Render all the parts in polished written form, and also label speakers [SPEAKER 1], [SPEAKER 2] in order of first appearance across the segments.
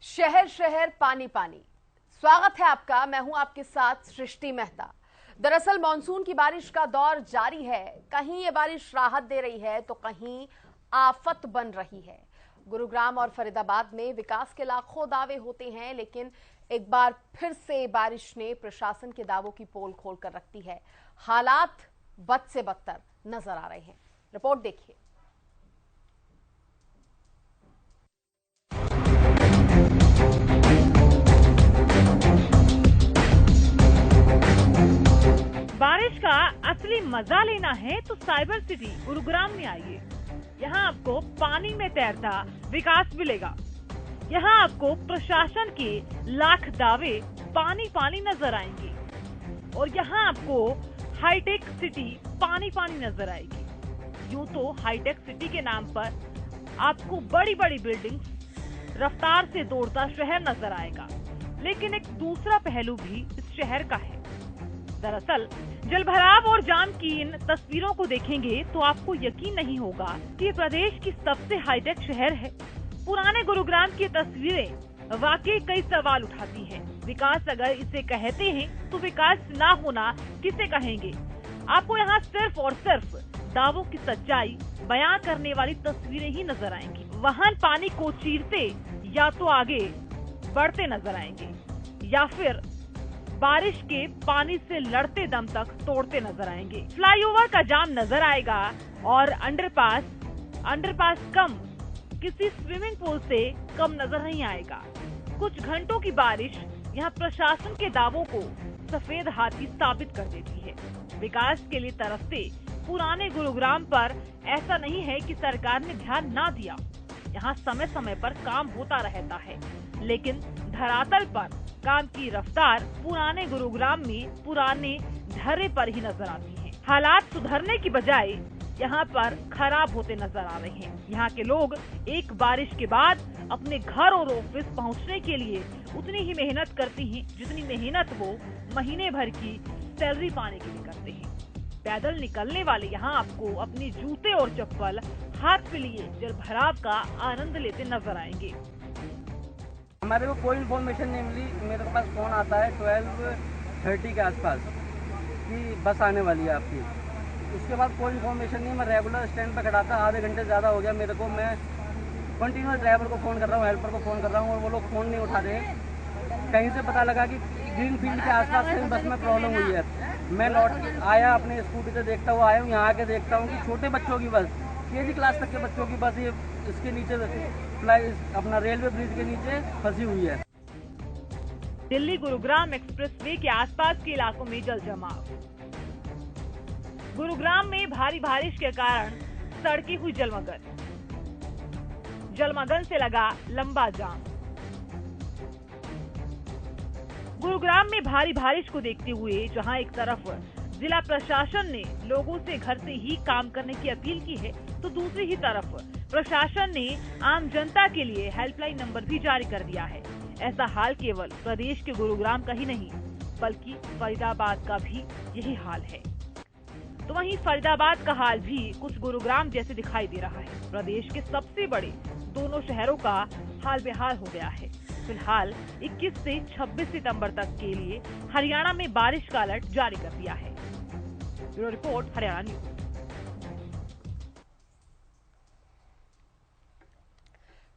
[SPEAKER 1] शहर शहर पानी पानी। स्वागत है आपका, मैं हूं आपके साथ सृष्टि मेहता। दरअसल मानसून की बारिश का दौर जारी है। कहीं ये बारिश राहत दे रही है तो कहीं आफत बन रही है। गुरुग्राम और फरीदाबाद में विकास के लाखों दावे होते हैं, लेकिन एक बार फिर से बारिश ने प्रशासन के दावों की पोल खोल कर रखती है। हालात बद से बदतर नजर आ रहे हैं। रिपोर्ट देखिए।
[SPEAKER 2] बारिश का असली मजा लेना है तो साइबर सिटी गुरुग्राम में आइए। यहाँ आपको पानी में तैरता विकास मिलेगा। यहाँ आपको प्रशासन के लाख दावे पानी पानी नजर आएंगे और यहाँ आपको हाईटेक सिटी पानी पानी नजर आएगी। यूँ तो हाईटेक सिटी के नाम पर आपको बड़ी बड़ी बिल्डिंग्स, रफ्तार से दौड़ता शहर नजर आएगा, लेकिन एक दूसरा पहलू भी इस शहर का है। दरअसल जलभराव और जाम की इन तस्वीरों को देखेंगे तो आपको यकीन नहीं होगा कि ये प्रदेश की सबसे हाईटेक शहर है। पुराने गुरुग्राम की तस्वीरें वाकई कई सवाल उठाती हैं। विकास अगर इसे कहते हैं तो विकास ना होना किसे कहेंगे। आपको यहाँ सिर्फ और सिर्फ दावों की सच्चाई बयां करने वाली तस्वीरें ही नजर आएंगी। वाहन पानी को चीरते या तो आगे बढ़ते नजर आएंगे या फिर बारिश के पानी से लड़ते दम तक तोड़ते नजर आएंगे। फ्लाईओवर का जाम नजर आएगा और अंडरपास कम किसी स्विमिंग पूल से कम नजर नहीं आएगा। कुछ घंटों की बारिश यहाँ प्रशासन के दावों को सफेद हाथी साबित कर देती है। विकास के लिए तरसते पुराने गुरुग्राम पर ऐसा नहीं है कि सरकार ने ध्यान ना दिया। यहाँ समय समय पर काम होता रहता है, लेकिन धरातल पर काम की रफ्तार पुराने गुरुग्राम में पुराने ढर्रे पर ही नजर आती है। हालात सुधरने की बजाय यहाँ पर खराब होते नजर आ रहे हैं। यहाँ के लोग एक बारिश के बाद अपने घर और ऑफिस पहुँचने के लिए उतनी ही मेहनत करते हैं जितनी मेहनत वो महीने भर की सैलरी पाने के लिए करते हैं। पैदल निकलने वाले यहाँ आपको अपने जूते और चप्पल हाथ पे लिए जलभराव का आनंद लेते नजर आएंगे।
[SPEAKER 3] हमारे को कोई इन्फॉर्मेशन नहीं मिली। मेरे पास फ़ोन आता है 12:30 के आसपास कि बस आने वाली है आपकी। उसके बाद कोई इन्फॉर्मेशन नहीं। मैं रेगुलर स्टैंड पर खड़ा था, आधे घंटे ज़्यादा हो गया मेरे को। मैं कंटिन्यूस ड्राइवर को फ़ोन कर रहा हूँ, हेल्पर को फ़ोन कर रहा हूँ और वो लोग फ़ोन नहीं उठा रहे। कहीं से पता लगा कि ग्रीन फील्ड के आसपास कहीं बस में प्रॉब्लम हुई है। मैं लौट आया, अपने स्कूटी से देखता हुआ आया हूँ। यहाँ आके देखता हूँ कि छोटे बच्चों की बस, केजी क्लास तक के बच्चों की बस ये इसके नीचे अपना रेलवे ब्रिज के नीचे फंसी हुई है।
[SPEAKER 2] दिल्ली गुरुग्राम एक्सप्रेसवे के आसपास के इलाकों में जल जमाव। गुरुग्राम में भारी बारिश के कारण सड़कें हुई जलमग्न। जलमग्न से लगा लंबा जाम। गुरुग्राम में भारी बारिश को देखते हुए जहां एक तरफ जिला प्रशासन ने लोगों से घर से ही काम करने की अपील की है, तो दूसरी ही तरफ प्रशासन ने आम जनता के लिए हेल्पलाइन नंबर भी जारी कर दिया है। ऐसा हाल केवल प्रदेश के गुरुग्राम का ही नहीं, बल्कि फरीदाबाद का भी यही हाल है। तो वहीं फरीदाबाद का हाल भी कुछ गुरुग्राम जैसे दिखाई दे रहा है। प्रदेश के सबसे बड़े दोनों शहरों का हाल बेहाल हो गया है। फिलहाल 21 से 26 सितंबर तक के लिए हरियाणा में बारिश का अलर्ट जारी कर दिया है। Bureau report, Haryana news.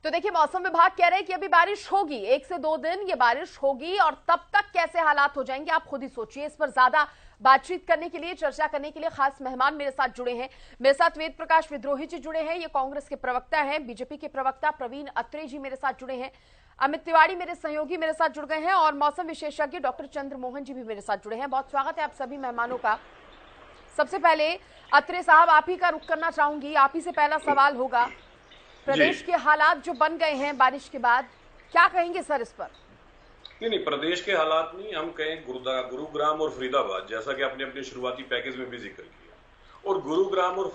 [SPEAKER 1] तो देखिए, मौसम विभाग कह रहे हैं कि अभी बारिश होगी, 1 से 2 दिन ये बारिश होगी और तब तक कैसे हालात हो जाएंगे आप खुद ही सोचिए। इस पर ज्यादा बातचीत करने के लिए, चर्चा करने के लिए खास मेहमान मेरे साथ जुड़े हैं। मेरे साथ वेद प्रकाश विद्रोही जी जुड़े हैं, ये कांग्रेस के प्रवक्ता हैं। बीजेपी के प्रवक्ता प्रवीण अत्रे जी मेरे साथ जुड़े हैं। अमित तिवारी मेरे सहयोगी मेरे साथ जुड़ गए हैं और मौसम विशेषज्ञ डॉक्टर चंद्रमोहन जी भी मेरे साथ जुड़े हैं। बहुत स्वागत है आप सभी मेहमानों का। सबसे पहले अत्रे साहब, आप ही का रुख करना चाहूंगी। आप ही से पहला सवाल होगा, प्रदेश के हालात जो बन गए हैं बारिश के बाद, क्या कहेंगे सर इस पर?
[SPEAKER 4] नहीं, प्रदेश के हालात नहीं, हम कहें गुरुग्राम और फरीदाबाद, जैसा कि आपने अपने शुरुआती पैकेज में भी जिक्र किया। और गुरुग्राम और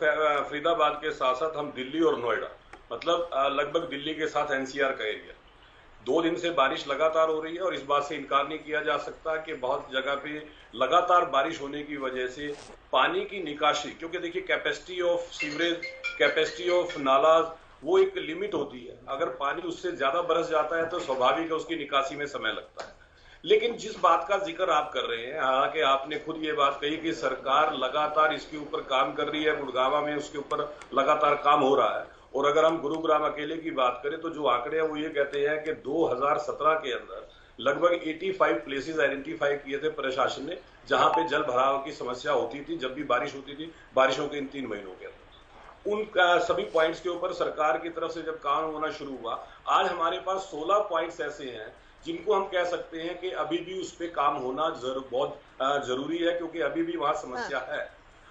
[SPEAKER 4] फरीदाबाद के साथ साथ हम दिल्ली और नोएडा, मतलब लगभग दिल्ली के साथ एनसीआर का एरिया, 2 दिन से बारिश लगातार हो रही है। और इस बात से इनकार नहीं किया जा सकता कि बहुत जगह पे लगातार बारिश होने की वजह से पानी की निकासी, क्योंकि देखिए capacity of sewerage, capacity of nullahs वो एक लिमिट होती है। अगर पानी उससे ज्यादा बरस जाता है तो स्वाभाविक है उसकी निकासी में समय लगता है। लेकिन जिस बात का जिक्र आप कर रहे हैं, हालांकि आपने खुद ये बात कही कि सरकार लगातार इसके ऊपर काम कर रही है, गुड़गांव में उसके ऊपर लगातार काम हो रहा है। और अगर हम गुरुग्राम अकेले की बात करें तो जो आंकड़े हैं वो ये कहते हैं कि 2017 के अंदर लगभग 85 प्लेसेस आइडेंटिफाई किए थे प्रशासन ने, जहां पे जल भराव की समस्या होती थी जब भी बारिश होती थी, बारिशों के इन 3 महीनों के अंदर। उन सभी पॉइंट्स के ऊपर सरकार की तरफ से जब काम होना शुरू हुआ, आज हमारे पास 16 पॉइंट्स ऐसे हैं जिनको हम कह सकते हैं कि अभी भी उस पर काम होना बहुत जरूरी है, क्योंकि अभी भी वहां समस्या है।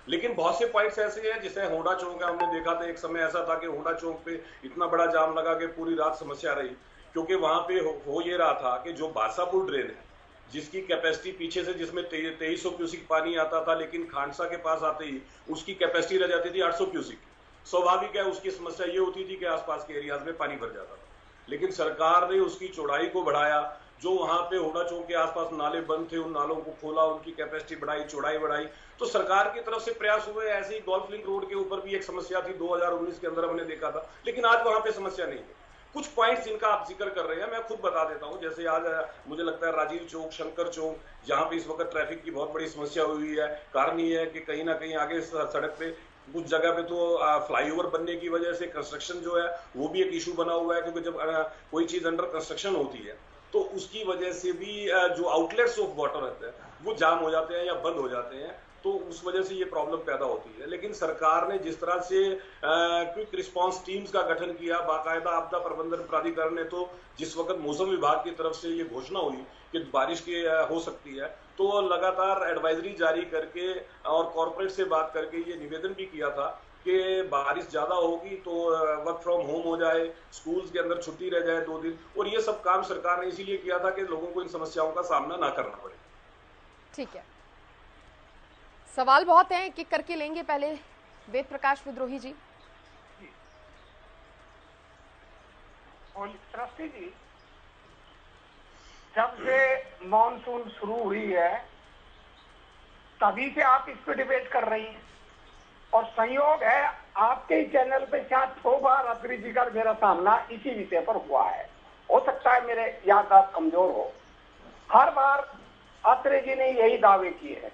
[SPEAKER 4] लेकिन बहुत से पॉइंट्स ऐसे हैं, जैसे होंडा चौक है, हमने देखा था एक समय ऐसा था कि होंडा चौक पे इतना बड़ा जाम लगा कि पूरी रात समस्या रही, क्योंकि वहां पे हो ये रहा था कि जो बासापुर ड्रेन है, जिसकी कैपेसिटी पीछे से जिसमें 2300 क्यूसिक पानी आता था, लेकिन खांडसा के पास आते ही उसकी कैपेसिटी रह जाती थी 800 क्यूसिक। स्वाभाविक है उसकी समस्या ये होती थी कि आसपास के एरियाज में पानी भर जाता था। लेकिन सरकार ने उसकी चौड़ाई को बढ़ाया, जो वहां पे होंडा चौक के आसपास नाले बंद थे उन नालों को खोला, उनकी कैपेसिटी बढ़ाई, चौड़ाई बढ़ाई। तो सरकार की तरफ से प्रयास हुए। ऐसे ही गोल्फ लिंक रोड के ऊपर भी एक समस्या थी 2019 के अंदर, हमने देखा था, लेकिन आज वहां पे समस्या नहीं है। कुछ पॉइंट्स जिनका आप जिक्र कर रहे हैं मैं खुद बता देता हूं। जैसे आज मुझे लगता है राजीव चौक, शंकर चौक, जहां पे इस वक्त ट्रैफिक की बहुत बड़ी समस्या हुई है। कारण ये है कि कहीं ना कहीं आगे सड़क पे कुछ जगह पे तो फ्लाईओवर बनने की वजह से कंस्ट्रक्शन जो है वो भी एक इशू बना हुआ है, क्योंकि जब कोई चीज अंडर कंस्ट्रक्शन होती है तो उसकी वजह से भी जो आउटलेट्स ऑफ वाटर रहते हैं वो जाम हो जाते हैं या बंद हो जाते हैं, तो उस वजह से ये प्रॉब्लम पैदा होती है। लेकिन सरकार ने जिस तरह से क्विक रिस्पांस टीम्स का गठन किया, बाकायदा आपदा प्रबंधन प्राधिकरण ने, तो जिस वक्त मौसम विभाग की तरफ से ये घोषणा हुई कि बारिश की हो सकती है, तो लगातार एडवाइजरी जारी करके और कॉर्पोरेट से बात करके ये निवेदन भी किया था कि बारिश ज्यादा होगी तो वर्क फ्रॉम होम हो जाए, स्कूल्स के अंदर छुट्टी रह जाए 2 दिन। और ये सब काम सरकार ने इसीलिए किया था कि लोगों को इन समस्याओं का सामना ना करना पड़े।
[SPEAKER 1] ठीक है, सवाल बहुत हैं, एक एक करके लेंगे। पहले वेद प्रकाश विद्रोही जी।
[SPEAKER 5] सृष्टि जी, जब से मॉनसून शुरू हुई है तभी से आप इस पर डिबेट कर रही हैं, और संयोग है आपके चैनल पे शायद 2 बार अत्री जी का मेरा सामना इसी विषय पर हुआ है। हो सकता है मेरे याददाश्त कमजोर हो। हर बार अत्री जी ने यही दावे किए हैं,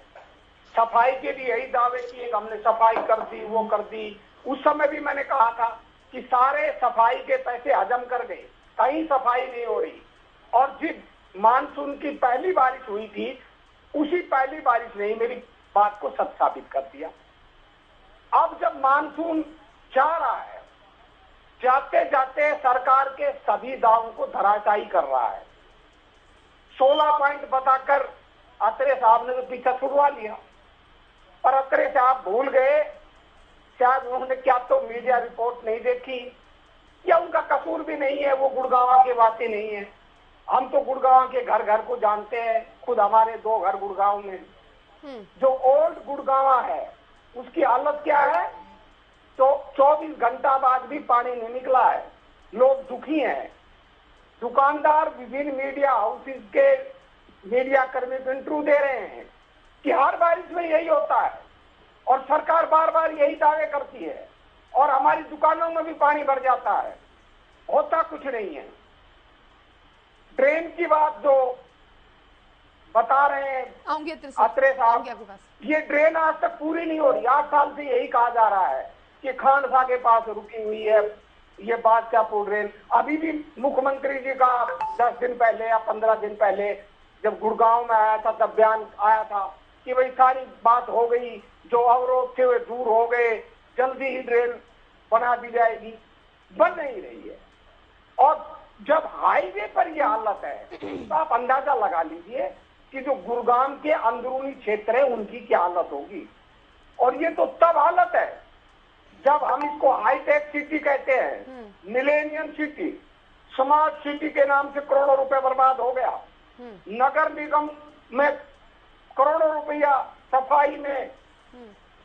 [SPEAKER 5] सफाई के भी यही दावे किए, हमने सफाई कर दी, वो कर दी। उस समय भी मैंने कहा था कि सारे सफाई के पैसे हजम कर गए, कहीं सफाई नहीं हो रही। और जिस मानसून की पहली बारिश हुई थी, उसी पहली बारिश ने ही मेरी बात को सच साबित कर दिया। अब जब मानसून जा रहा है, जाते जाते सरकार के सभी दावों को धराशायी कर रहा है। 16 पॉइंट बताकर अत्रे साहब ने तो पीछा छुड़वा लिया, पर अत्रे साहब भूल गए, शायद उन्होंने क्या तो मीडिया रिपोर्ट नहीं देखी, या उनका कसूर भी नहीं है, वो गुड़गांव के वासी नहीं है। हम तो गुड़गांव के घर घर को जानते हैं, खुद हमारे 2 घर गुड़गांव में। जो ओल्ड गुड़गांव है उसकी हालत क्या है, तो 24 घंटा बाद भी पानी नहीं निकला है, लोग दुखी हैं। दुकानदार विभिन्न मीडिया हाउसेज के मीडिया कर्मी को इंटरव्यू दे रहे हैं कि हर बारिश में यही होता है, और सरकार बार बार यही दावे करती है, और हमारी दुकानों में भी पानी भर जाता है, होता कुछ नहीं है। ड्रेन की बात जो बता रहे हैं अत्रे साहब, ये ड्रेन आज तक पूरी नहीं हो रही। 8 साल से यही कहा जा रहा है कि खांडसा के पास रुकी हुई है ये बादशाहपुर ड्रेन। अभी भी मुख्यमंत्री जी का 10 दिन पहले या 15 दिन पहले जब गुड़गांव में आया था, तब बयान आया था कि भाई सारी बात हो गई, जो अवरोध थे वे दूर हो गए, जल्दी ही ड्रेन बना दी जाएगी। बन नहीं रही है। और जब हाईवे पर यह हालत है तो आप अंदाजा लगा लीजिए कि जो गुड़गांव के अंदरूनी क्षेत्र है उनकी क्या हालत होगी। और ये तो तब हालत है जब हम इसको हाईटेक सिटी कहते हैं, मिलेनियम सिटी, स्मार्ट सिटी के नाम से करोड़ों रुपए बर्बाद हो गया। नगर निगम में करोड़ों रुपया सफाई में,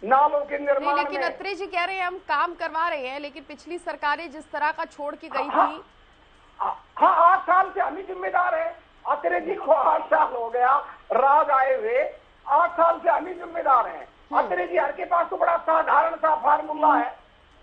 [SPEAKER 5] नालों के निर्माण में।
[SPEAKER 1] लेकिन अत्रे जी कह रहे हैं हम काम करवा रहे हैं, लेकिन पिछली सरकारें जिस तरह का छोड़ के गई थी।
[SPEAKER 5] हाँ, 8 साल से हम ही जिम्मेदार है। अत्रे जी को 8 साल हो गया राज आए हुए, 8 साल से हम ही जिम्मेदार हैं। अत्रे जी हर के पास तो बड़ा साधारण सा फार्मूला है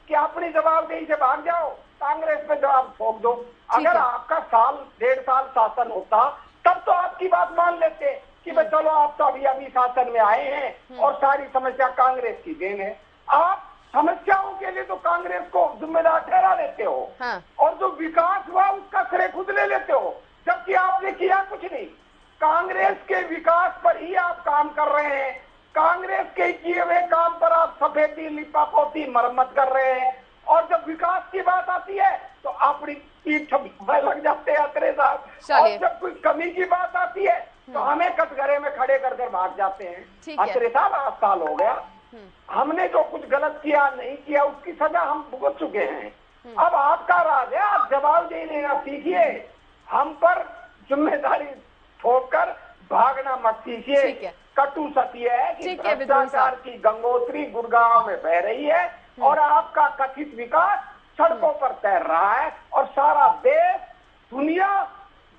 [SPEAKER 5] कि अपनी जवाबदेही से भाग जाओ, कांग्रेस पे जवाब ठोक दो। अगर आपका साल 1.5 साल शासन होता तब तो आपकी बात मान लेते कि भाई चलो आप तो अभी अभी शासन में आए हैं और सारी समस्या कांग्रेस की देन है। आप समस्याओं के लिए तो कांग्रेस को जिम्मेदार ठहरा देते हो।
[SPEAKER 1] हाँ।
[SPEAKER 5] और जो विकास हुआ उसका श्रेय खुद ले लेते हो, जबकि आपने किया कुछ नहीं। कांग्रेस के विकास पर ही आप काम कर रहे हैं, कांग्रेस के किए हुए काम पर आप सफेदी लिपापोती मरम्मत कर रहे हैं, और जब विकास की बात आती है तो अपनी पीठ में लग जाते हैं अत्रे साहब। और जब कोई कमी की बात आती है तो हमें कटघरे में खड़े कर कर भाग जाते हैं। अत्रे साहब 8 साल हो गया, हमने जो कुछ गलत किया नहीं किया उसकी सजा हम भुगत चुके हैं। अब आपका राज है, आप जवाब दे लेना सीखिए, हम पर जिम्मेदारी थोपकर भागना मत सीखिए। कटु सत्य है कि भ्रष्टाचार की गंगोत्री गुड़गांव में बह रही है और आपका कथित विकास सड़कों पर तैर रहा है और सारा देश दुनिया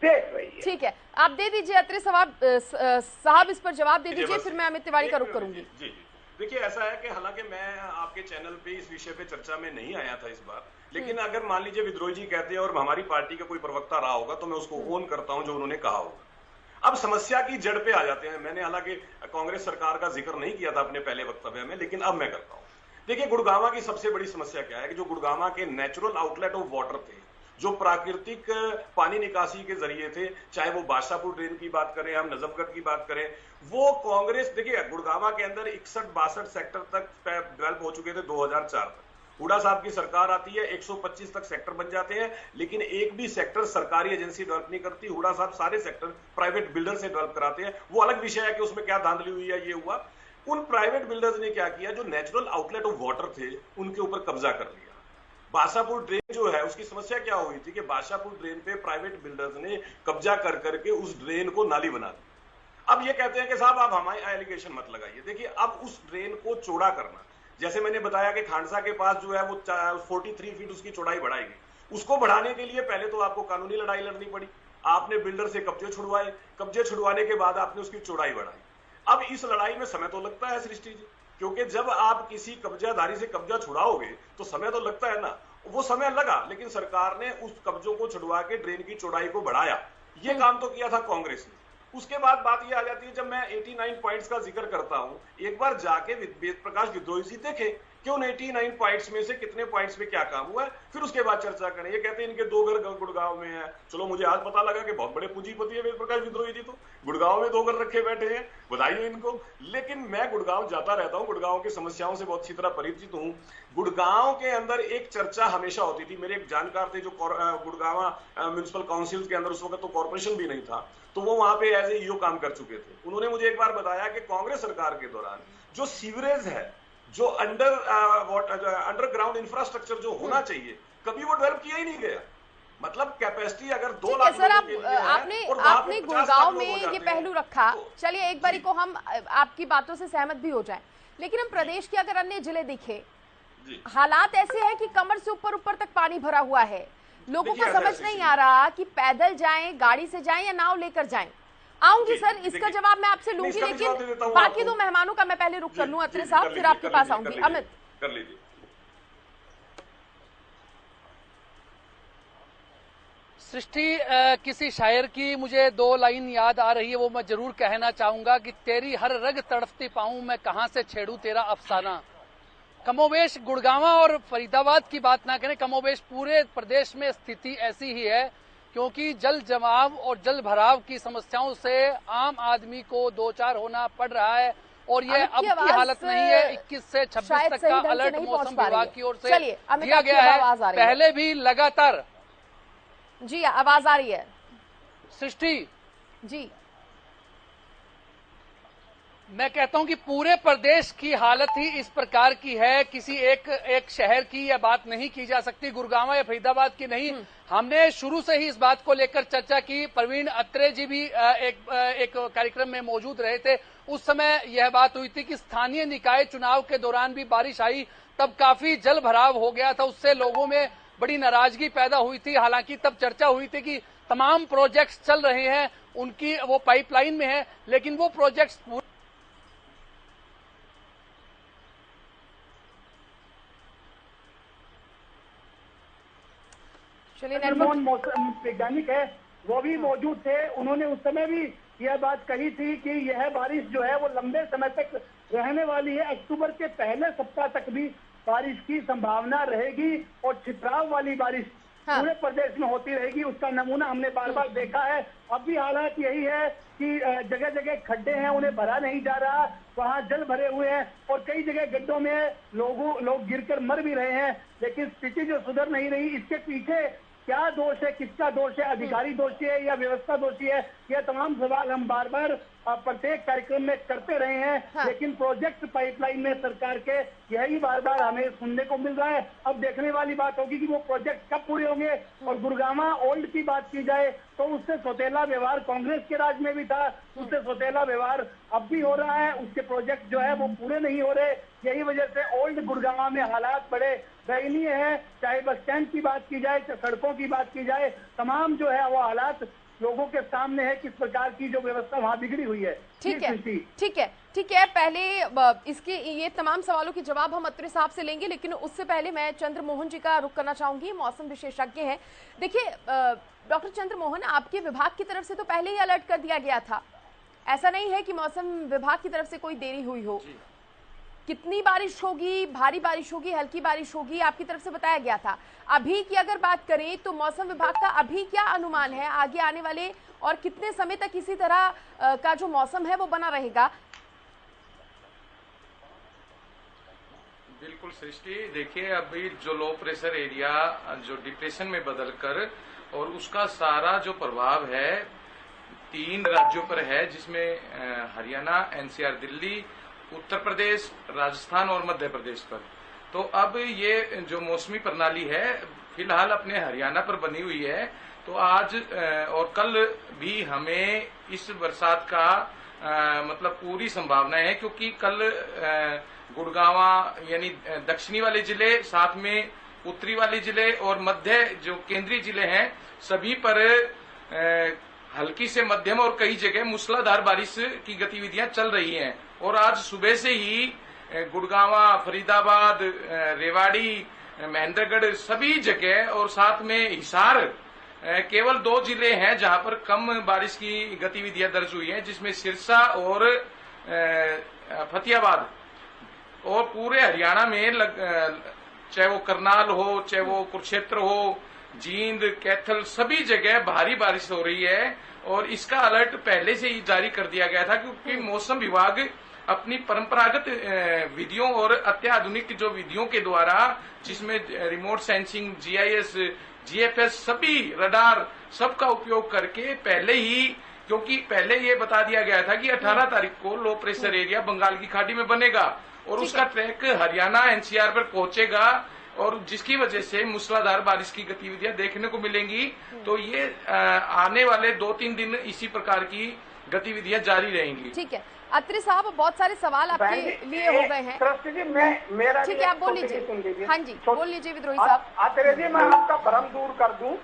[SPEAKER 5] देख रही है।
[SPEAKER 1] ठीक है, आप दे दीजिए अत्रे साहब इस पर जवाब दे दीजिए, फिर मैं अमित तिवारी का रुख करूंगी।
[SPEAKER 4] जी देखिए, ऐसा है कि हालांकि मैं आपके चैनल पे इस विषय पे चर्चा में नहीं आया था इस बार, लेकिन अगर मान लीजिए विद्रोही जी कहते हैं और हमारी पार्टी का कोई प्रवक्ता रहा होगा तो मैं उसको ओन करता हूं जो उन्होंने कहा होगा। अब समस्या की जड़ पे आ जाते हैं। मैंने हालांकि कांग्रेस सरकार का जिक्र नहीं किया था अपने पहले वक्तव्य में, लेकिन अब मैं करता हूं। देखिए, गुड़गांवा की सबसे बड़ी समस्या क्या है कि जो गुड़गांवा के नेचुरल आउटलेट ऑफ वाटर थे, जो प्राकृतिक पानी निकासी के जरिए थे, चाहे वो बादशाहपुर ड्रेन की बात करें, हम नजफगढ़ की बात करें, वो कांग्रेस, देखिए गुड़गांवा के अंदर 61-62 सेक्टर तक डेवलप हो चुके थे 2004 तक। हुडा साहब की सरकार आती है, 125 तक सेक्टर बन जाते हैं, लेकिन एक भी सेक्टर सरकारी एजेंसी डेवलप नहीं करती। हुडा साहब सारे सेक्टर प्राइवेट बिल्डर से डेवलप कराते हैं। वो अलग विषय है कि उसमें क्या धांधली हुई है, ये हुआ। उन प्राइवेट बिल्डर्स ने क्या किया, जो नेचुरल आउटलेट ऑफ वाटर थे उनके ऊपर कब्जा कर लिया। बादशाहपुर ड्रेन जो है उसकी समस्या क्या हुई थी कि बादशाहपुर ड्रेन पे प्राइवेट बिल्डर्स ने कब्जा कर करके उस ड्रेन को नाली बना दी। अब ये कहते हैं कि साहब आप हमारे एलिगेशन मत लगाइए। देखिए, अब उस ड्रेन को चौड़ा करना, जैसे मैंने बताया कि खांडसा के पास जो है वो 43 फीट उसकी चौड़ाई बढ़ाएगी। उसको बढ़ाने के लिए पहले तो आपको कानूनी लड़ाई लड़नी पड़ी। आपने बिल्डर से कब्जे छुड़वाए, कब्जे छुड़वाने के बाद आपने उसकी चौड़ाई बढ़ाई। अब इस लड़ाई में समय तो लगता है सृष्टि जी, क्योंकि जब आप किसी कब्जाधारी से कब्जा छुड़ाओगे तो समय तो लगता है ना। वो समय लगा, लेकिन सरकार ने उस कब्जों को छुड़वा के ड्रेन की चौड़ाई को बढ़ाया। ये काम तो किया था कांग्रेस ने। उसके बाद बात ये आ जाती है, जब मैं 89 पॉइंट्स का जिक्र करता हूं, एक बार जाके वेद प्रकाश विद्रोही जी देखे कि उन 89 पॉइंट्स में से कितने पॉइंट्स में क्या काम हुआ है, फिर उसके बाद चर्चा करें। ये कहते हैं इनके 2 घर गुड़गांव में है। चलो, मुझे आज पता लगा कि बहुत बड़े पूंजीपति है वेद प्रकाश विद्रोही जी, तो गुड़गांव में 2 घर रखे बैठे हैं, बधाई हो इनको। लेकिन मैं गुड़गांव जाता रहता हूं, गुड़गांव की समस्याओं से बहुत अच्छी तरह परिचित हूं। गुड़गांव के अंदर एक चर्चा हमेशा होती थी। मेरे एक जानकार थे जो गुड़गांव म्युनिसिपल काउंसिल के अंदर, उस वक्त तो कॉर्पोरेशन भी नहीं था, तो वो वहां पे एज ए ईओ काम कर चुके थे। उन्होंने मुझे एक बार बताया कि कांग्रेस सरकार के दौरान जो सीवरेज है, जो अंडरग्राउंड इंफ्रास्ट्रक्चर जो होना चाहिए, कभी वो डेवलप किया ही नहीं गया। मतलब कैपेसिटी अगर 2 लाख
[SPEAKER 1] सर, आपने गुड़गांव में ये पहलू रखा। चलिए, एक बारी को हम आपकी बातों से सहमत भी हो जाएं, लेकिन हम प्रदेश के अगर अन्य जिले दिखे, हालात ऐसे हैं कि कमर से ऊपर तक पानी भरा हुआ है। लोगों को समझ नहीं आ रहा कि पैदल जाएं, गाड़ी से जाएं या नाव लेकर जाएं। आऊंगी सर, इसका जवाब मैं आपसे लूंगी, लेकिन बाकी 2 मेहमानों का मैं पहले रुख कर लूं। अत्रे साहब, फिर आपके पास आऊंगी। अमित,
[SPEAKER 4] कर लीजिए।
[SPEAKER 6] सृष्टि, किसी शायर की मुझे 2 लाइन याद आ रही है, वो मैं जरूर कहना चाहूंगा कि तेरी हर रग तड़फती पाऊं, मैं कहां से छेड़ूं तेरा अफसाना। कमोबेश गुड़गांवा और फरीदाबाद की बात ना करें, कमोबेश पूरे प्रदेश में स्थिति ऐसी ही है, क्योंकि जल जमाव और जल भराव की समस्याओं से आम आदमी को 2-4 होना पड़ रहा है। और ये अब की हालत नहीं है, 21 से 26 तक का अलर्ट मौसम विभाग की ओर से दिया गया है। पहले भी लगातार
[SPEAKER 1] जी आवाज आ रही है
[SPEAKER 6] सृष्टि
[SPEAKER 1] जी।
[SPEAKER 6] मैं कहता हूं कि पूरे प्रदेश की हालत ही इस प्रकार की है, किसी एक शहर की यह बात नहीं की जा सकती, गुड़गांव या फरीदाबाद की नहीं। हमने शुरू से ही इस बात को लेकर चर्चा की। प्रवीण अत्रे जी भी एक कार्यक्रम में मौजूद रहे थे। उस समय यह बात हुई थी कि स्थानीय निकाय चुनाव के दौरान भी बारिश आई, तब काफी जल भराव हो गया था, उससे लोगों में बड़ी नाराजगी पैदा हुई थी। हालांकि तब चर्चा हुई थी कि तमाम प्रोजेक्ट्स चल रहे हैं, उनकी वो पाइपलाइन में है, लेकिन वो प्रोजेक्ट्स
[SPEAKER 1] चलिए
[SPEAKER 5] चंद्रमोहन मौसम वैज्ञानिक है, वो भी मौजूद थे। उन्होंने उस समय भी यह बात कही थी कि यह बारिश जो है वो लंबे समय तक रहने वाली है। अक्टूबर के पहले सप्ताह तक भी बारिश की संभावना रहेगी और छिटराव वाली बारिश पूरे प्रदेश में होती रहेगी। उसका नमूना हमने बार बार देखा है। अब भी हालात यही है कि जगह जगह खड्डे हैं, उन्हें भरा नहीं जा रहा, वहाँ जल भरे हुए हैं और कई जगह गड्ढों में लोग गिरकर मर भी रहे हैं। लेकिन स्थिति जो सुधर नहीं रही, इसके पीछे क्या दोष है, किसका दोष है, अधिकारी दोषी है या व्यवस्था दोषी है, यह तमाम सवाल हम बार बार प्रत्येक कार्यक्रम में करते रहे हैं। लेकिन प्रोजेक्ट पाइपलाइन में सरकार के यही बार बार हमें सुनने को मिल रहा है। अब देखने वाली बात होगी कि वो प्रोजेक्ट कब पूरे होंगे। और गुरुग्रामा ओल्ड की बात की जाए तो उससे सौतेला व्यवहार कांग्रेस के राज में भी था, उससे सौतेला व्यवहार अब भी हो रहा है। उसके प्रोजेक्ट जो है वो पूरे नहीं हो रहे। यही वजह से ओल्ड गुरुग्रामा में हालात बड़े दयनीय है। चाहे बस स्टैंड की बात की जाए, चाहे सड़कों की बात की जाए, तमाम जो है वो हालात लोगों के सामने है, किस प्रकार की जो व्यवस्था वहाँ बिगड़ी हुई है।
[SPEAKER 1] ठीक है। पहले इसके ये तमाम सवालों के जवाब हम अत्रे साहब से लेंगे, लेकिन उससे पहले मैं चंद्रमोहन जी का रुख करना चाहूंगी। मौसम विशेषज्ञ हैं। देखिए डॉक्टर चंद्रमोहन, आपके विभाग की तरफ से तो पहले ही अलर्ट कर दिया गया था, ऐसा नहीं है कि मौसम विभाग की तरफ से कोई देरी हुई हो। कितनी बारिश होगी, भारी बारिश होगी, हल्की बारिश होगी, आपकी तरफ से बताया गया था। अभी की अगर बात करें तो मौसम विभाग का अभी क्या अनुमान है आगे आने वाले और कितने समय तक इसी तरह का जो मौसम है वो बना रहेगा?
[SPEAKER 7] बिल्कुल सृष्टि, देखिए अभी जो लो प्रेशर एरिया जो डिप्रेशन में बदलकर और उसका सारा जो प्रभाव है 3 राज्यों पर है, जिसमें हरियाणा, एनसीआर दिल्ली, उत्तर प्रदेश, राजस्थान और मध्य प्रदेश पर। तो अब ये जो मौसमी प्रणाली है फिलहाल अपने हरियाणा पर बनी हुई है। तो आज और कल भी हमें इस बरसात का मतलब पूरी संभावना है, क्योंकि कल गुड़गांवा यानी दक्षिणी वाले जिले, साथ में उत्तरी वाले जिले और मध्य जो केंद्रीय जिले हैं, सभी पर हल्की से मध्यम और कई जगह मूसलाधार बारिश की गतिविधियां चल रही हैं। और आज सुबह से ही गुड़गांवा, फरीदाबाद, रेवाड़ी, महेंद्रगढ़ सभी जगह और साथ में हिसार, केवल 2 जिले हैं जहां पर कम बारिश की गतिविधियां दर्ज हुई हैं, जिसमें सिरसा और फतेहाबाद। और पूरे हरियाणा में चाहे वो करनाल हो, चाहे वो कुरुक्षेत्र हो, जींद, कैथल, सभी जगह भारी बारिश हो रही है। और इसका अलर्ट पहले से ही जारी कर दिया गया था, क्योंकि मौसम विभाग अपनी परंपरागत विधियों और अत्याधुनिक जो विधियों के द्वारा, जिसमें रिमोट सेंसिंग, जीआईएस, जीएफएस, सभी रडार सबका उपयोग करके पहले ही, क्योंकि पहले ये बता दिया गया था कि 18 तारीख को लो प्रेशर एरिया बंगाल की खाड़ी में बनेगा और उसका ट्रैक हरियाणा, एनसीआर पर पहुंचेगा और जिसकी वजह से मूसलाधार बारिश की गतिविधियां देखने को मिलेंगी। तो ये आने वाले 2-3 दिन इसी प्रकार की गतिविधियां जारी रहेंगी।
[SPEAKER 1] ठीक है अत्रे साहब, बहुत सारे सवाल आपके लिए हो गए हैं। ठीक है, आप बोल लीजिए। हाँ जी, बोल लीजिए विद्रोही साहब।
[SPEAKER 5] अत्रे जी, मैं आपका भ्रम दूर कर दूं,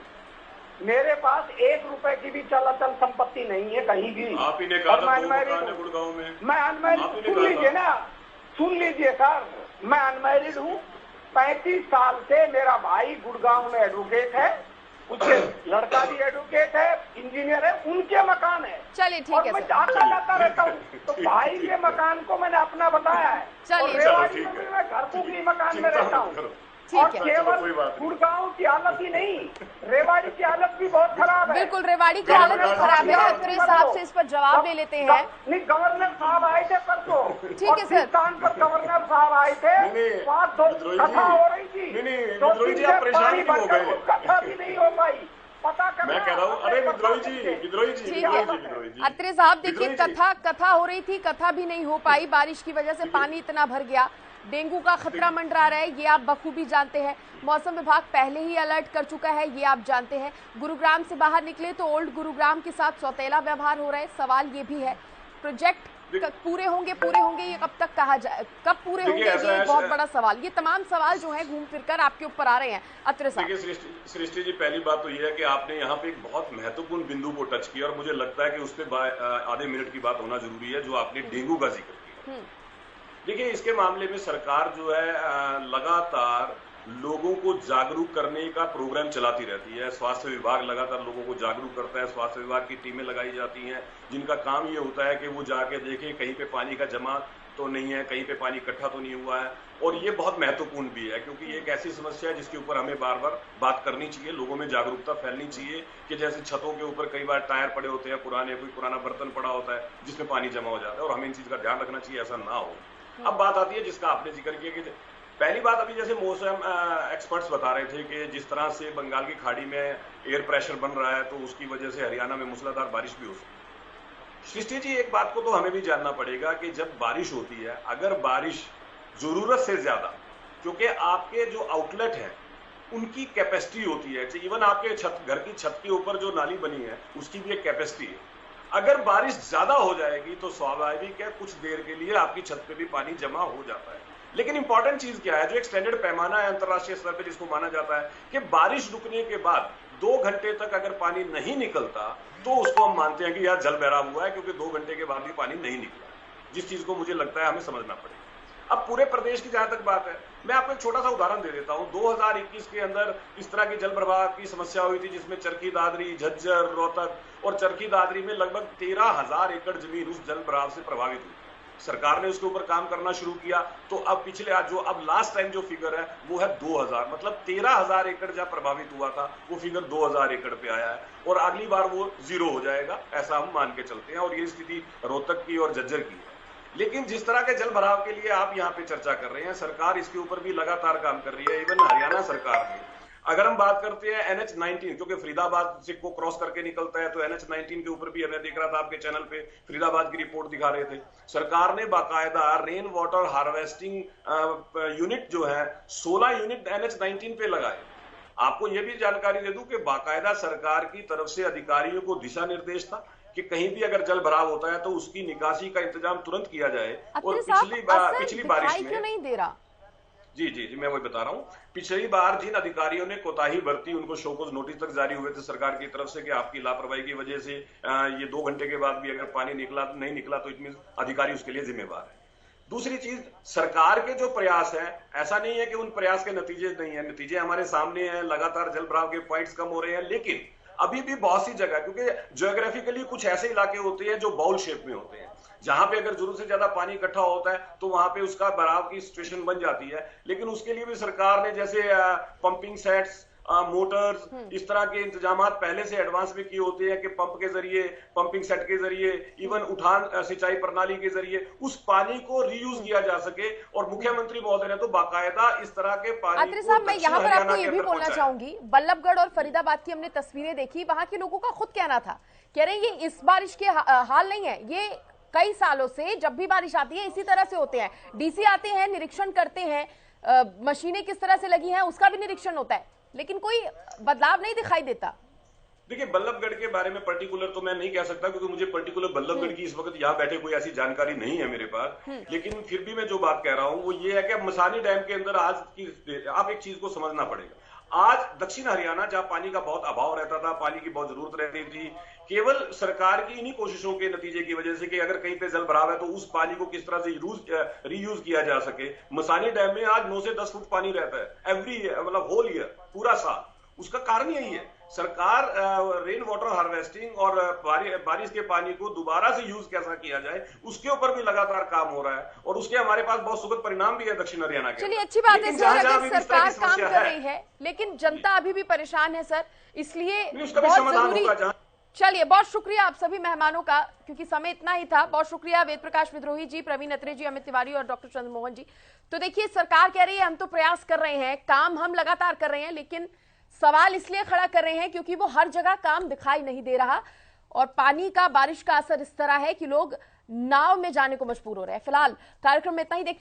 [SPEAKER 5] मेरे पास 1 रुपए की भी चलाचल संपत्ति नहीं है कहीं भी।
[SPEAKER 4] आप ही ने कहा था गुड़गांव में।
[SPEAKER 5] मैं अनमैरिड, सुन लीजिए ना, सुन लीजिए सर, मैं अनमैरिड हूँ। 35 साल से मेरा भाई गुड़गांव में एडवोकेट है, उसके लड़का भी एडवोकेट है, इंजीनियर है, उनके मकान है।
[SPEAKER 1] चलिए ठीक है,
[SPEAKER 5] मैं जाता जाता रहता हूँ, तो भाई के मकान को मैंने अपना बताया है।
[SPEAKER 1] चलिए,
[SPEAKER 5] रेवाड़ी में मैं घर की मकान में रहता हूँ। और केवल गुड़गांव की हालत ही नहीं, रेवाड़ी की हालत भी बहुत खराब है।
[SPEAKER 1] बिल्कुल, रेवाड़ी की हालत भी खराब है। अत्रे साहब से इस पर जवाब ले लेते हैं।
[SPEAKER 5] नहीं, गवर्नर साहब आए थे परसों,
[SPEAKER 1] ठीक है सर,
[SPEAKER 5] स्थान पर गवर्नर साहब आए थे, वहाँ 2 कथा हो रही थी, 2-3 दिन पानी भरकर कथा भी नहीं हो पाई। पता करना,
[SPEAKER 4] मैं कह रहा हूँ, अरे विद्रोही जी,
[SPEAKER 1] ठीक है अत्रे साहब, देखिए कथा हो रही थी, कथा भी नहीं हो पाई, बारिश की वजह से पानी इतना भर गया, डेंगू का खतरा मंडरा रहा है, ये आप बखूबी जानते हैं। मौसम विभाग पहले ही अलर्ट कर चुका है, ये आप जानते हैं। गुरुग्राम से बाहर निकले तो ओल्ड गुरुग्राम के साथ सौतेला व्यवहार हो रहा है। सवाल ये भी है, प्रोजेक्ट पूरे होंगे ये कब तक कहा जाए, कब पूरे होंगे, ये बहुत बड़ा सवाल। ये तमाम सवाल जो है घूम फिर कर आपके ऊपर आ रहे हैं अत्रे साहब।
[SPEAKER 4] देखिए सृष्टि जी, पहली बात तो ये है कि आपने यहाँ पे एक बहुत महत्वपूर्ण बिंदु को टच किया और मुझे लगता है कि उस पर आधे मिनट की बात होना जरूरी है, जो आपने डेंगू का जिक्र किया। देखिए, इसके मामले में सरकार जो है लगातार लोगों को जागरूक करने का प्रोग्राम चलाती रहती है। स्वास्थ्य विभाग लगातार लोगों को जागरूक करता है, स्वास्थ्य विभाग की टीमें लगाई जाती हैं जिनका काम ये होता है कि वो जाके देखें कहीं पे पानी का जमा तो नहीं है, कहीं पे पानी इकट्ठा तो नहीं हुआ है। और ये बहुत महत्वपूर्ण भी है क्योंकि ये एक ऐसी समस्या है जिसके ऊपर हमें बार बार बात करनी चाहिए, लोगों में जागरूकता फैलनी चाहिए कि जैसे छतों के ऊपर कई बार टायर पड़े होते हैं पुराने, कोई पुराना बर्तन पड़ा होता है जिसमें पानी जमा हो जाता है और हमें इन चीज का ध्यान रखना चाहिए, ऐसा ना हो। अब बात आती है जिसका आपने जिक्र किया कि पहली बात, अभी जैसे मौसम एक्सपर्ट्स बता रहे थे कि जिस तरह से बंगाल की खाड़ी में एयर प्रेशर बन रहा है तो उसकी वजह से हरियाणा में मूसलाधार बारिश भी हो सकती है। सृष्टि जी, एक बात को तो हमें भी जानना पड़ेगा कि जब बारिश होती है, अगर बारिश जरूरत से ज्यादा, क्योंकि आपके जो आउटलेट है उनकी कैपेसिटी होती है, इवन आपके घर की छत के ऊपर जो नाली बनी है उसकी भी एक कैपेसिटी है। अगर बारिश ज्यादा हो जाएगी तो स्वाभाविक है कुछ देर के लिए आपकी छत पे भी पानी जमा हो जाता है। लेकिन इंपॉर्टेंट चीज क्या है, जो एक स्टैंडर्ड पैमाना है अंतरराष्ट्रीय स्तर पे जिसको माना जाता है कि बारिश रुकने के बाद 2 घंटे तक अगर पानी नहीं निकलता तो उसको हम मानते हैं कि यार जल भराव हुआ है, क्योंकि 2 घंटे के बाद भी पानी नहीं निकला, जिस चीज को मुझे लगता है हमें समझना पड़ेगा। अब पूरे प्रदेश की जहां तक बात है, मैं आपको एक छोटा सा उदाहरण दे देता हूं। 2021 के अंदर इस तरह की जल प्रवाह की समस्या हुई थी जिसमें चरखी दादरी, झज्जर, रोहतक और चरखी दादरी में लगभग 13,000 एकड़ जमीन उस जल प्रवाह से प्रभावित हुई। सरकार ने उसके ऊपर काम करना शुरू किया तो अब अब लास्ट टाइम जो फिगर है वो है 2000, मतलब 13,000 एकड़ जहां प्रभावित हुआ था वो फिगर 2000 एकड़ पे आया है और अगली बार वो 0 हो जाएगा, ऐसा हम मान के चलते हैं। और ये स्थिति रोहतक की और झज्जर की है। लेकिन जिस तरह के जल भराव के लिए आप यहाँ पे चर्चा कर रहे हैं, सरकार इसके ऊपर भी लगातार काम कर रही है। इवन हरियाणा सरकार ने, अगर हम बात करते हैं NH-19, क्योंकि फरीदाबाद से को क्रॉस करके निकलता है, तो NH-19 के ऊपर भी हमें देख रहा था आपके चैनल पे फरीदाबाद की रिपोर्ट दिखा रहे थे। सरकार ने बाकायदा रेन वाटर हार्वेस्टिंग यूनिट जो है 16 यूनिट NH-19 पे लगाए। आपको यह भी जानकारी दे दूं कि बाकायदा सरकार की तरफ से अधिकारियों को दिशा निर्देश था कि कहीं भी अगर जल भराव होता है तो उसकी निकासी का इंतजाम तुरंत किया जाए। और पिछली बारिश में
[SPEAKER 1] क्यों नहीं दे रहा?
[SPEAKER 4] जी मैं वही बता रहा हूं। पिछली बार जिन अधिकारियों ने कोताही बरती उनको शोकॉज नोटिस तक जारी हुए थे सरकार की तरफ से कि आपकी लापरवाही की वजह से ये 2 घंटे के बाद भी अगर पानी नहीं निकला तो इट मींस अधिकारी उसके लिए जिम्मेवार है। दूसरी चीज, सरकार के जो प्रयास है, ऐसा नहीं है कि उन प्रयास के नतीजे नहीं है, नतीजे हमारे सामने हैं, लगातार जल भराव के पॉइंट्स कम हो रहे हैं। लेकिन अभी भी बहुत सी जगह, क्योंकि ज्योग्राफिकली कुछ ऐसे इलाके होते हैं जो बाउल शेप में होते हैं, जहां पे अगर जरूरत से ज्यादा पानी इकट्ठा होता है तो वहां पे उसका भराव की सिचुएशन बन जाती है। लेकिन उसके लिए भी सरकार ने जैसे पंपिंग सेट्स, मोटर्स, इस तरह के इंतजाम पहले से एडवांस में किए होते हैं कि पंप के जरिए, पंपिंग सेट के जरिए, इवन उठान सिंचाई प्रणाली के जरिए उस पानी को रीयूज किया जा सके। और मुख्यमंत्री महोदय ने तो बाकायदा इस तरह के पानी
[SPEAKER 1] अत्रे साहब, मैं यहाँ पर आपको ये भी बोलना चाहूंगी, बल्लभगढ़ और फरीदाबाद की हमने तस्वीरें देखी, वहां के लोगों का खुद कहना था, कह रहे हैं ये इस बारिश के हाल नहीं है, ये कई सालों से जब भी बारिश आती है इसी तरह से होते हैं। डीसी आते हैं, निरीक्षण करते हैं, मशीनें किस तरह से लगी हैं उसका भी निरीक्षण होता है, लेकिन कोई बदलाव नहीं दिखाई देता।
[SPEAKER 4] देखिए, बल्लभगढ़ के बारे में पर्टिकुलर तो मैं नहीं कह सकता क्योंकि मुझे पर्टिकुलर बल्लभगढ़ की इस वक्त यहाँ बैठे कोई ऐसी जानकारी नहीं है मेरे पास। लेकिन फिर भी मैं जो बात कह रहा हूँ वो ये है कि मसानी डैम के अंदर आज की आप एक चीज को समझना पड़ेगा। आज दक्षिण हरियाणा जहां पानी का बहुत अभाव रहता था, पानी की बहुत जरूरत रहती थी, केवल सरकार की इन्हीं कोशिशों के नतीजे की वजह से कि अगर कहीं पे जल भराव है तो उस पानी को किस तरह से रीयूज किया जा सके। मसानी डैम में आज 9 से 10 फुट पानी रहता है एवरी ईयर, मतलब होल ईयर, पूरा साल। उसका कारण यही है, सरकार रेन वाटर हार्वेस्टिंग और बारिश के पानी को दोबारा से यूज कैसा किया जाए उसके ऊपर भी लगातार काम हो रहा है और उसके हमारे पास बहुत सुखद परिणाम भी है दक्षिण हरियाणा के।
[SPEAKER 1] चलिए, अच्छी बात है सर, अगर सरकार काम कर रही है, लेकिन जनता अभी भी परेशान है सर, इसलिए बहुत जरूरी। चलिए, बहुत शुक्रिया आप सभी मेहमानों का, क्योंकि समय इतना ही था। बहुत शुक्रिया वेद प्रकाश विद्रोही जी, प्रवीण अत्रे जी, अमित तिवारी और डॉक्टर चंद्रमोहन जी। तो देखिए, सरकार कह रही है हम तो प्रयास कर रहे हैं, काम हम लगातार कर रहे हैं, लेकिन सवाल इसलिए खड़ा कर रहे हैं क्योंकि वो हर जगह काम दिखाई नहीं दे रहा और पानी का, बारिश का असर इस तरह है कि लोग नाव में जाने को मजबूर हो रहे हैं। फिलहाल कार्यक्रम में इतना ही। देखते